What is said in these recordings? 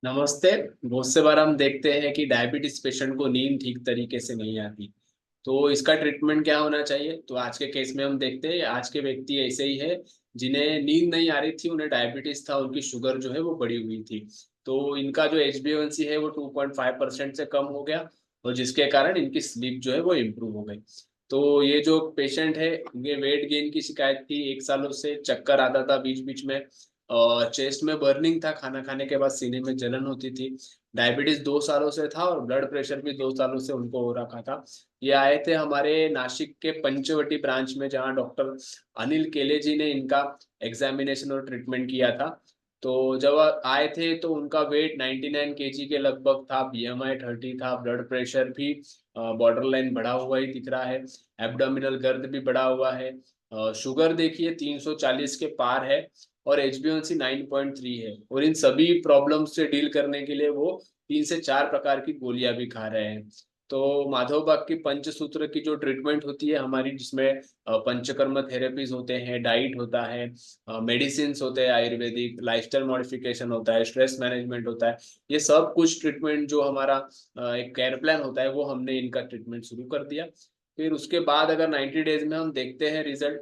नमस्ते। बहुत से बार हम देखते हैं कि डायबिटीज पेशेंट को नींद ठीक तरीके से नहीं आती। तो इसका ट्रीटमेंट क्या होना चाहिए? तो आज के केस में हम देखते हैं आज के व्यक्ति ऐसे ही है जिन्हें नींद नहीं आ रही थी, उन्हें डायबिटीज था, उनकी शुगर जो है वो बढ़ी हुई थी। तो इनका जो HbA1c है वो 2.5% से कम हो गया और जिसके कारण इनकी स्लीप जो है वो इम्प्रूव हो गई। तो ये जो पेशेंट है, ये वेट गेन की शिकायत थी, 1 सालों से चक्कर आता था बीच बीच में, और चेस्ट में बर्निंग था, खाना खाने के बाद सीने में जलन होती थी। डायबिटीज 2 सालों से था और ब्लड प्रेशर भी 2 सालों से उनको हो रखा था। ये आए थे हमारे नासिक के पंचवटी ब्रांच में, जहाँ डॉक्टर अनिल केले जी ने इनका एग्जामिनेशन और ट्रीटमेंट किया था। तो जब आए थे तो उनका वेट 99 केजी के लगभग था, BMI 30 था, ब्लड प्रेशर भी बॉर्डर लाइन बढ़ा हुआ ही दिख रहा है, एब्डोमिनल गर्द भी बढ़ा हुआ है, शुगर देखिए 340 के पार है और HbA1c 9.3 है। और इन सभी प्रॉब्लम्स से डील करने के लिए वो 3 से 4 प्रकार की गोलियां भी खा रहे हैं। तो माधव बाग की पंचसूत्र की जो ट्रीटमेंट होती है हमारी, जिसमें पंचकर्म थेरेपीज होते हैं, डाइट होता है, मेडिसिन होते हैं, आयुर्वेदिक लाइफस्टाइल मॉडिफिकेशन होता है, स्ट्रेस मैनेजमेंट होता है, ये सब कुछ ट्रीटमेंट जो हमारा एक केयर प्लान होता है वो हमने इनका ट्रीटमेंट शुरू कर दिया। फिर उसके बाद अगर 90 डेज में हम देखते हैं रिजल्ट,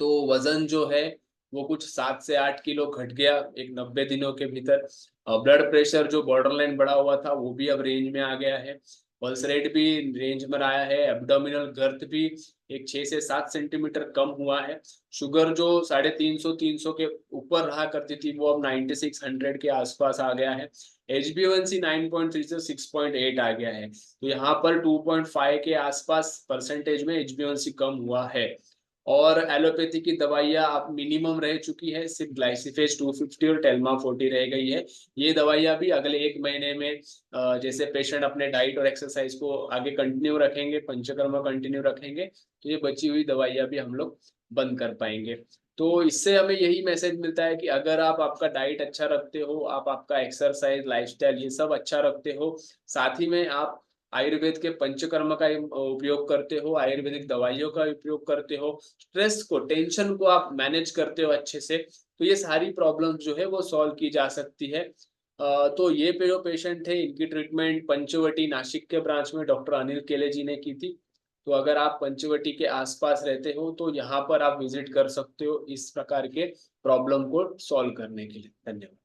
तो वजन जो है वो कुछ 7 से 8 किलो घट गया एक 90 दिनों के भीतर। ब्लड प्रेशर जो बॉर्डर लाइन बढ़ा हुआ था वो भी अब रेंज में आ गया है, पल्स रेट भी रेंज में आया है, एब्डोमिनल गर्थ भी एक 6 से 7 सेंटीमीटर कम हुआ है। शुगर जो 350 के ऊपर रहा करती थी वो अब 9600 के आसपास आ गया है। HbA1c 9.3 से 6.8 आ गया है। तो यहाँ पर 2.5 के आसपास परसेंटेज में HbA1c कम हुआ है। और एलोपैथी की दवाइयाँ आप मिनिमम रह चुकी है, सिर्फ ग्लाइसिफेज 250 और टेल्मा 40 रह गई है। ये दवाइयाँ भी अगले 1 महीने में जैसे पेशेंट अपने डाइट और एक्सरसाइज को आगे कंटिन्यू रखेंगे, पंचकर्म कंटिन्यू रखेंगे, तो ये बची हुई दवाइयाँ भी हम लोग बंद कर पाएंगे। तो इससे हमें यही मैसेज मिलता है कि अगर आप आपका डाइट अच्छा रखते हो, आप आपका एक्सरसाइज लाइफस्टाइल ये सब अच्छा रखते हो, साथ ही में आप आयुर्वेद के पंचकर्म का उपयोग करते हो, आयुर्वेदिक दवाइयों का उपयोग करते हो, स्ट्रेस को, टेंशन को आप मैनेज करते हो अच्छे से, तो ये सारी प्रॉब्लम्स जो है वो सॉल्व की जा सकती है। तो ये पे जो पेशेंट थे इनकी ट्रीटमेंट पंचवटी नासिक के ब्रांच में डॉक्टर अनिल केले जी ने की थी। तो अगर आप पंचवटी के आसपास रहते हो तो यहाँ पर आप विजिट कर सकते हो इस प्रकार के प्रॉब्लम को सॉल्व करने के लिए। धन्यवाद।